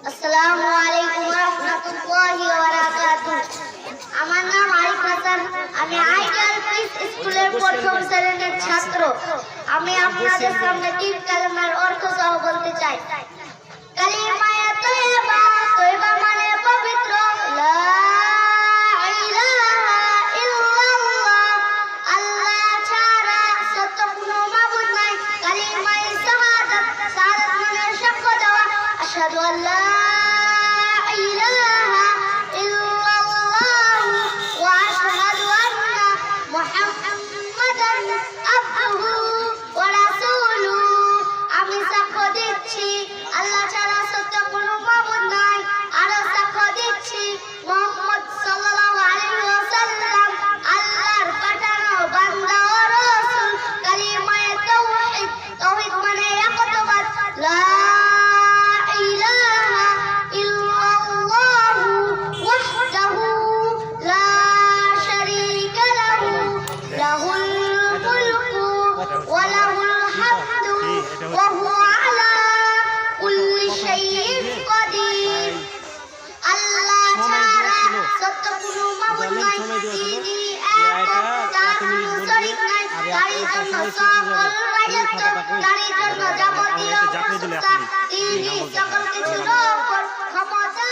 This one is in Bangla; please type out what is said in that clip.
আসসালামু আলাইকুম ওয়া রাহমাতুল্লাহি ওয়া বারাকাতুহু। আমার নাম আরিফ হাসান। আমি আইডিয়াল পিস স্কুলের প্রথম শ্রেণীর ছাত্র। আমি আপনাদের সামনে তিন কালেমার অর্থ সহ বলতে চাই। কালিমায়ে তয়্যিবা, তয়্যিবা মানে পবিত্র। লা ইলাহা ইল্লাল্লাহ, আল্লাহ ছাড়া সত্য কোনো মাবুদ নাই। কালিমায়ে শাহাদাত, শাহাদাত মানে সাক্ষ্য দেওয়া। আশহাদু আল্লা ইলাহা ইল্লাল্লাহ ওয়া আশহাদু আন্না মুহাম্মাদান আবদুহু ওয়া রাসূলুহু। আমি সাক্ষ্য দিচ্ছি আল্লাহ ছাড়া সত্য কোনো মাবুদ নাই। আরো সাক্ষ্য দিচ্ছি মুহাম্মদ সাল্লাল্লাহু আলাইহি ওয়াসাল্লাম আল্লাহর পাঠানো বান্দা ও রাসূল। কালিমায়ে তাওহীদ, তাওহীদ মানে একত্ববাদ। লা ইলাহা ইল্লাল্লাহু ওয়াহদাহু লা শারীকা লাহু, লাহুল মুলকু ওয়া লাহুল হামদু ওয়া হুয়া আলা কুল্লি শাইইন কাদির। আল্লাহ ছাড়া সত্য কোনো মাবুদ নাই। তিনি এক, তার কোনো শরীক নাই। তারই জন্য সকল রাজত্ব, তারই জন্য যাবতীয় প্রশংসা। তিনি সকল কিছুর উপর ক্ষমতা